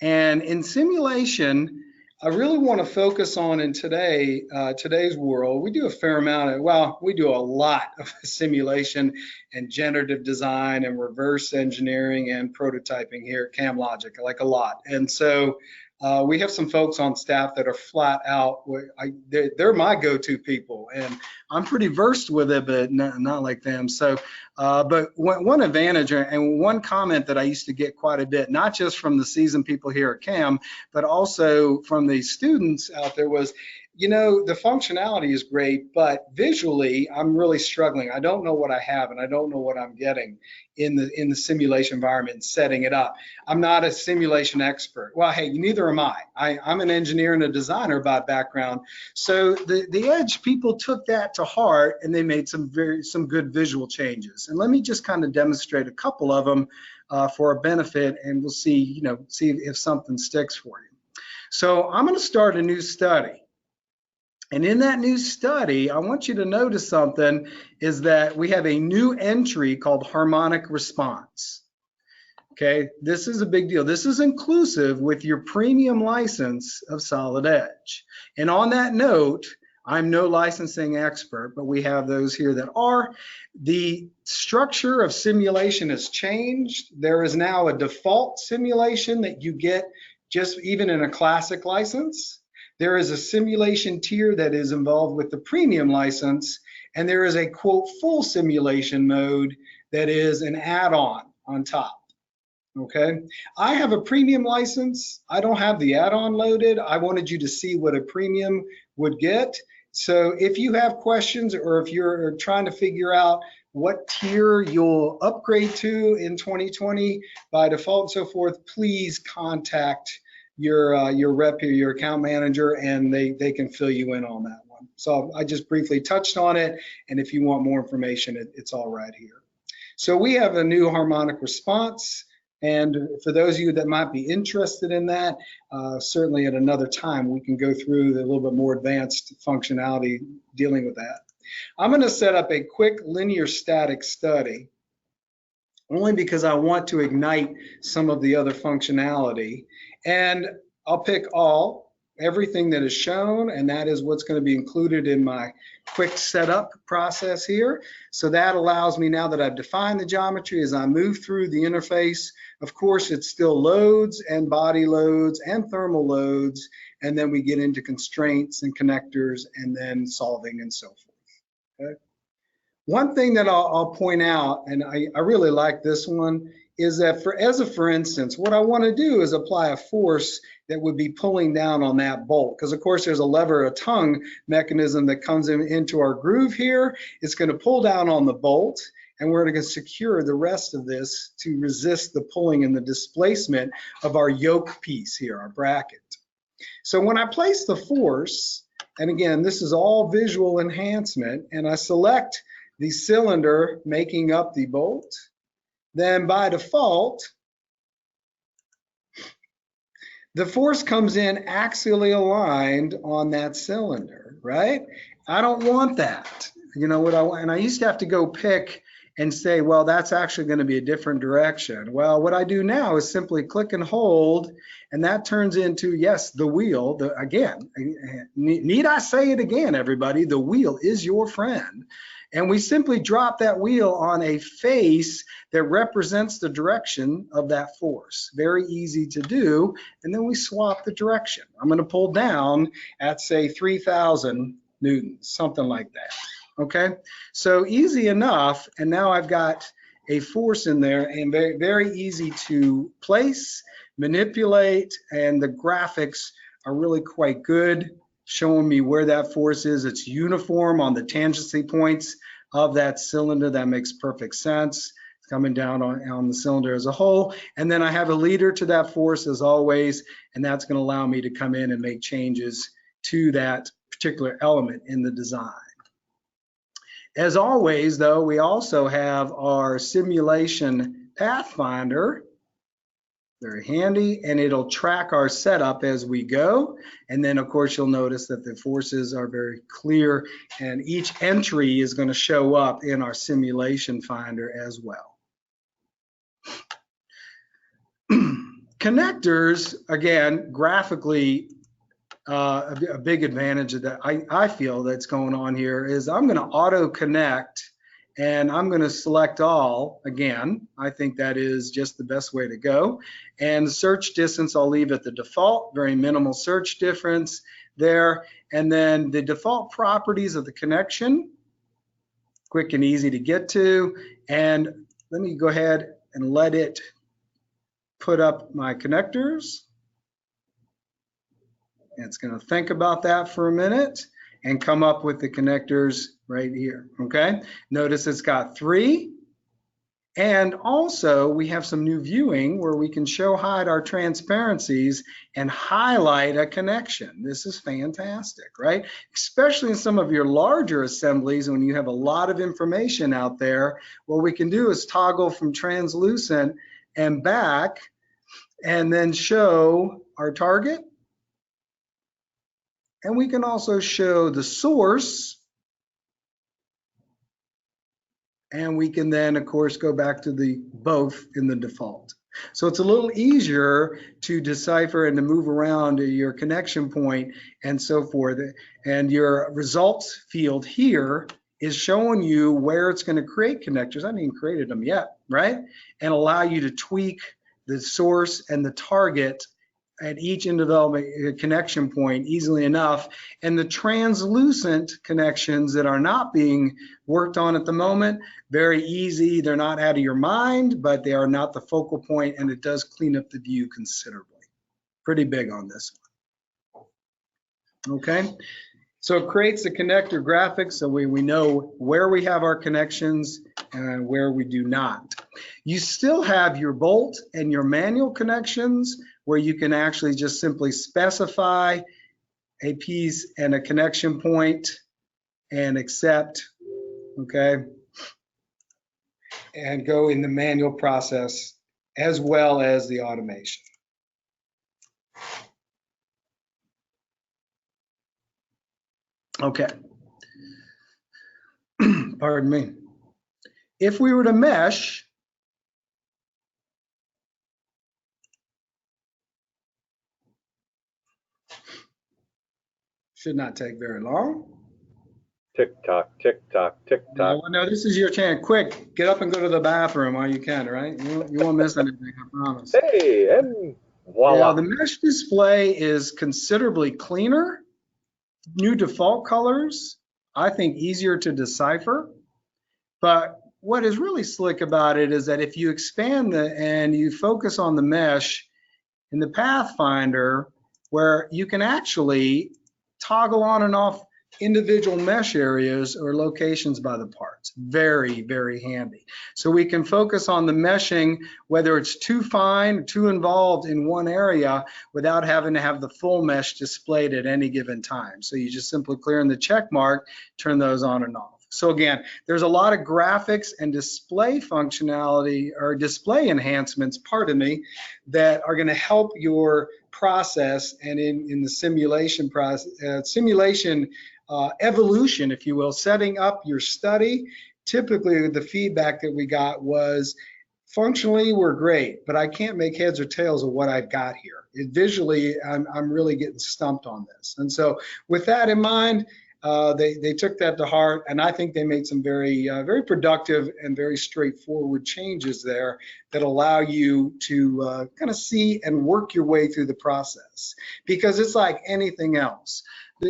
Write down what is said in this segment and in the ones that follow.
And in simulation, I really want to focus on in today's world, we do a fair amount of, well, we do a lot of simulation and generative design and reverse engineering and prototyping here at CamLogic, like a lot. And so we have some folks on staff that are flat out, they're my go-to people, and I'm pretty versed with it, but not like them. So, but one advantage and one comment that I used to get quite a bit, not just from the seasoned people here at Cam, but also from the students out there was, you know, the functionality is great, but visually I'm really struggling. I don't know what I have, and I don't know what I'm getting in the simulation environment and setting it up. I'm not a simulation expert. Well, hey, neither am I. I'm an engineer and a designer by background. So the Edge people took that to heart, and they made some good visual changes. And let me just kind of demonstrate a couple of them for a benefit, and we'll see if something sticks for you. So I'm going to start a new study. And in that new study, I want you to notice something is that we have a new entry called Harmonic Response. Okay, this is a big deal. This is inclusive with your premium license of Solid Edge. And on that note, I'm no licensing expert, but we have those here that are. The structure of simulation has changed. There is now a default simulation that you get just even in a classic license. There is a simulation tier that is involved with the premium license, and there is a quote full simulation mode that is an add-on on top. Okay, I have a premium license. I don't have the add-on loaded. I wanted you to see what a premium would get. So if you have questions, or if you're trying to figure out what tier you'll upgrade to in 2020 by default and so forth, please contact your rep here, your account manager, and they can fill you in on that one. So I just briefly touched on it, and if you want more information, it's all right here. So we have a new Harmonic Response, and for those of you that might be interested in that, certainly at another time we can go through the little bit more advanced functionality dealing with that. I'm going to set up a quick linear static study, only because I want to ignite some of the other functionality. And I'll pick everything that is shown, and that is what's going to be included in my quick setup process here. So that allows me, now that I've defined the geometry, as I move through the interface, of course it still loads and body loads and thermal loads, and then we get into constraints and connectors and then solving and so forth. Okay? One thing that I'll point out, and I really like this one, is that for instance, what I want to do is apply a force that would be pulling down on that bolt, because of course there's a lever, a tongue mechanism that comes into our groove here. It's going to pull down on the bolt, and we're going to secure the rest of this to resist the pulling and the displacement of our yoke piece here, our bracket. So when I place the force, and again, this is all visual enhancement, and I select the cylinder making up the bolt, then by default, the force comes in axially aligned on that cylinder, right? I don't want that. You know what I want? And I used to have to go pick and say, well, that's actually going to be a different direction. Well, what I do now is simply click and hold, and that turns into, yes, the wheel. Again, need I say it again, everybody? The wheel is your friend. And we simply drop that wheel on a face that represents the direction of that force. Very easy to do. And then we swap the direction. I'm going to pull down at, say, 3,000 newtons, something like that. Okay, so easy enough. And now I've got a force in there, and very, very easy to place, manipulate, and the graphics are really quite good, showing me where that force is. It's uniform on the tangency points of that cylinder. That makes perfect sense. It's coming down on the cylinder as a whole. And then I have a leader to that force as always, and that's going to allow me to come in and make changes to that particular element in the design. As always, though, we also have our simulation pathfinder. Very handy, and it'll track our setup as we go. And then of course you'll notice that the forces are very clear, and each entry is going to show up in our simulation finder as well. Connectors, again, graphically, a big advantage that I feel that's going on here is I'm going to auto connect and I'm going to select all again. I think that is just the best way to go. And search distance, I'll leave at the default, very minimal search difference there. And then the default properties of the connection, quick and easy to get to. And let me go ahead and let it put up my connectors. It's going to think about that for a minute and come up with the connectors right here, okay? Notice it's got 3. And also we have some new viewing where we can show hide our transparencies and highlight a connection. This is fantastic, right? Especially in some of your larger assemblies when you have a lot of information out there. What we can do is toggle from translucent and back and then show our target. And we can also show the source. And we can then, of course, go back to the both in the default. So it's a little easier to decipher and to move around your connection point and so forth. And your results field here is showing you where it's going to create connectors. I haven't even created them yet, right? And allow you to tweak the source and the target at each individual connection point easily enough. And the translucent connections that are not being worked on at the moment, very easy. They're not out of your mind, but they are not the focal point, and it does clean up the view considerably. Pretty big on this one. Okay, so it creates the connector graphics so we know where we have our connections and where we do not. You still have your bolt and your manual connections where you can actually just simply specify a piece and a connection point and accept, okay, and go in the manual process as well as the automation. Okay, pardon me. If we were to mesh, should not take very long. Tick tock, tick tock, tick tock. No, this is your chance. Quick, get up and go to the bathroom while you can, right? You won't miss anything, I promise. Hey, and voila. Yeah, the mesh display is considerably cleaner. New default colors, I think easier to decipher. But what is really slick about it is that if you expand and you focus on the mesh in the Pathfinder, where you can actually toggle on and off individual mesh areas or locations by the parts. Very, very handy. So we can focus on the meshing, whether it's too fine, too involved in one area without having to have the full mesh displayed at any given time. So you just simply clear in the check mark, turn those on and off. So again, there's a lot of graphics and display functionality or display enhancements, pardon me, that are going to help your process and in the simulation process, evolution, if you will, setting up your study. Typically, the feedback that we got was functionally we're great, but I can't make heads or tails of what I've got here. Visually, I'm really getting stumped on this. And so with that in mind, they took that to heart, and I think they made some very productive and very straightforward changes there that allow you to kind of see and work your way through the process. Because it's like anything else.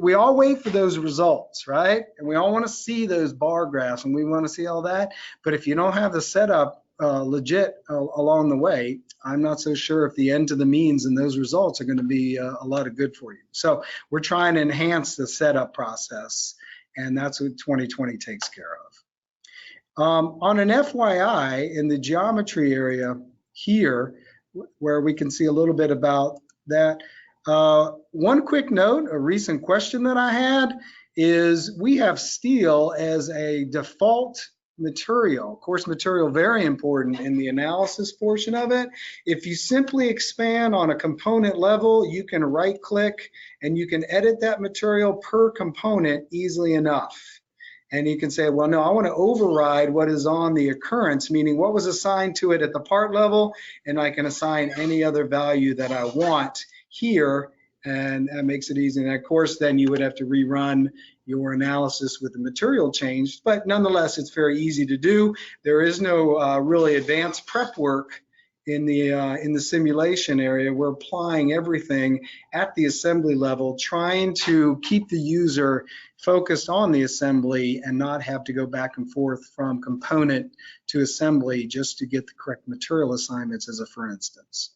We all wait for those results, right? And we all want to see those bar graphs, and we want to see all that. But if you don't have the setup legit along the way, I'm not so sure if the end to the means and those results are going to be a lot of good for you. So we're trying to enhance the setup process, and that's what 2020 takes care of. On an FYI, in the geometry area here, where we can see a little bit about that, one quick note, a recent question that I had is we have steel as a default material. Of course, material very important in the analysis portion of it. If you simply expand on a component level, you can right click and you can edit that material per component easily enough. And you can say, well, no, I want to override what is on the occurrence, meaning what was assigned to it at the part level, and I can assign any other value that I want here, and that makes it easy. And of course, then you would have to rerun your analysis with the material changed, but nonetheless, it's very easy to do. There is no really advanced prep work in the simulation area. We're applying everything at the assembly level, trying to keep the user focused on the assembly and not have to go back and forth from component to assembly just to get the correct material assignments, as a for instance.